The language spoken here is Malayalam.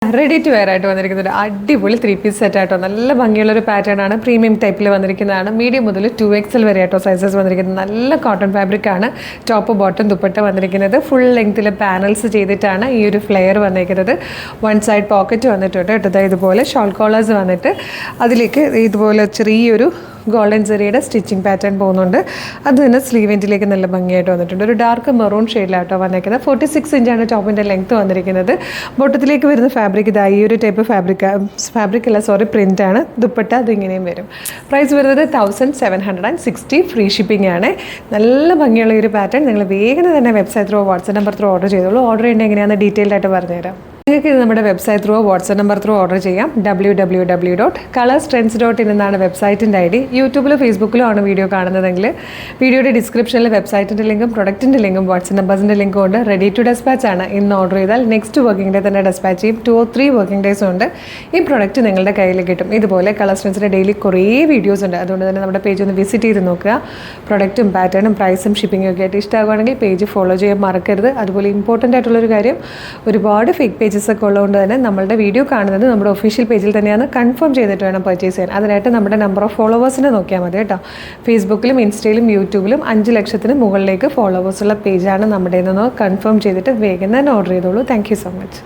റെഡി ടു വെയർ ആയിട്ട് വന്നിരിക്കുന്ന ഒരു അടിപൊളി 3 പീസ് സെറ്റ് ആയിട്ടോ. നല്ല ഭംഗിയുള്ള ഒരു പാറ്റേൺ ആണ്. പ്രീമിയം ടൈപ്പിൽ വന്നിരിക്കുന്നതാണ്. മീഡിയം മുതൽ 2XL വരെ ആയിട്ടോ സൈസസ് വന്നിരിക്കുന്നത്. നല്ല കോട്ടൺ ഫാബ്രിക് ആണ്. ടോപ്പ് ബോട്ടം ദുപ്പട്ട വന്നിരിക്കുന്നത്. ഫുൾ ലെങ്ത്തിൽ പാനൽസ് ചെയ്തിട്ടാണ് ഈ ഒരു ഫ്ലെയർ വന്നിരിക്കുന്നത്. വൺ സൈഡ് പോക്കറ്റ് വന്നിട്ടുണ്ട് കേട്ടോ. ഇതുപോലെ ഷോൾ കോളേഴ്സ് വന്നിട്ട് അതിലേക്ക് ഇതുപോലെ ചെറിയൊരു ഗോൾഡൻ സെറിയുടെ സ്റ്റിച്ചിങ് പാറ്റേൺ പോകുന്നുണ്ട്. അത് തന്നെ സ്ലീവ് എൻഡിലേക്ക് നല്ല ഭംഗിയായിട്ട് വന്നിട്ടുണ്ട്. ഒരു ഡാർക്ക് മെറൂൺ ഷെയ്ഡിലാട്ടോ വന്നിരിക്കുന്നത്. 46 ഇഞ്ചാണ് ടോപ്പിൻ്റെ ലെങ്ത്ത് വന്നിരിക്കുന്നത്. ബോട്ടത്തിലേക്ക് വരുന്ന ഫാബ്രിക് ഇതാ ഈ ഒരു ടൈപ്പ് പ്രിൻ്റ് ആണ്. ദുപ്പട്ട അതിങ്ങനെയും വരും. പ്രൈസ് വരുന്നത് 1760 ഫ്രീ ഷിപ്പിംഗ് ആണ്. നല്ല ഭംഗിയുള്ള ഈ ഒരു പാറ്റേൺ നിങ്ങൾ വേഗം തന്നെ website through WhatsApp number through order ചെയ്തോളൂ. ഓർഡർ ചെയ്യേണ്ടത് എങ്ങനെയാണെന്ന് ഡീറ്റെയിൽഡ് ആയിട്ട് പറഞ്ഞുതരാം. നിങ്ങൾക്ക് ഇത് നമ്മുടെ website through WhatsApp number through order ചെയ്യാം. www.colorstrends.in എന്നാണ് വെബ്സൈറ്റിൻ്റെ ID. യൂട്യൂബിലോ ഫേസ്ബുക്കിലോ ആണ് വീഡിയോ കാണുന്നതെങ്കിൽ വീഡിയോയുടെ ഡിസ്ക്രിപ്ഷനിൽ വെബ്സൈറ്റിൻ്റെ ലിങ്കും പ്രൊഡക്റ്റിൻ്റെ ലിങ്കും വാട്സ്ആപ്പ് നമ്പേഴ്സിൻ്റെ ലിങ്കും ഉണ്ട്. റെഡി ടു ഡെസ്പാച്ച് ആണ്. ഇന്ന് ഓർഡർ ചെയ്താൽ നെക്സ്റ്റ് വർക്കിംഗ് ഡേ തന്നെ ഡെസ്പാച്ച് ചെയ്യും. 2 or 3 വർക്കിംഗ് ഡേയ്സ് ഉണ്ട് ഈ പ്രൊഡക്റ്റ് നിങ്ങളുടെ കയ്യിൽ കിട്ടും. ഇതുപോലെ കളർ സ്ട്രെൻസിൻ്റെ ഡെയിലി കുറേ വീഡിയോസ് ഉണ്ട്. അതുകൊണ്ട് തന്നെ നമ്മുടെ പേജ് ഒന്ന് വിസിറ്റ് ചെയ്ത് നോക്കുക. പ്രൊഡക്റ്റും പാറ്റേണും പ്രൈസും ഷിപ്പിങ്ങും ഒക്കെ ആയിട്ട് ഇഷ്ടമാകുകയാണെങ്കിൽ പേജ് ഫോളോ ചെയ്യാൻ മറക്കരുത്. അതുപോലെ ഇമ്പോർട്ടൻ്റ് ആയിട്ടുള്ളൊരു കാര്യം, ഒരുപാട് ഫേക്ക് പേജസ് ഒക്കെ ഉള്ളതുകൊണ്ട് തന്നെ നമ്മളുടെ വീഡിയോ കാണുന്നത് നമ്മുടെ ഒഫീഷ്യൽ പേജിൽ തന്നെയാണ്. കൺഫേം ചെയ്തിട്ട് വേണം പർച്ചേസ് ചെയ്യാൻ. അതിനായിട്ട് നമ്മുടെ നമ്പർ ഓഫ് ഫോളോവേഴ്സിനെ നോക്കിയാൽ മതി കേട്ടോ. ഫേസ്ബുക്കിലും ഇൻസ്റ്റയിലും യൂട്യൂബിലും 5 ലക്ഷത്തിന് മുകളിലേക്ക് ഫോളോവേഴ്സുള്ള പേജാണ് നമ്മുടെ നിന്ന്. കൺഫേം ചെയ്തിട്ട് വേഗം തന്നെ ഓർഡർ ചെയ്തോളൂ. Thank you so much.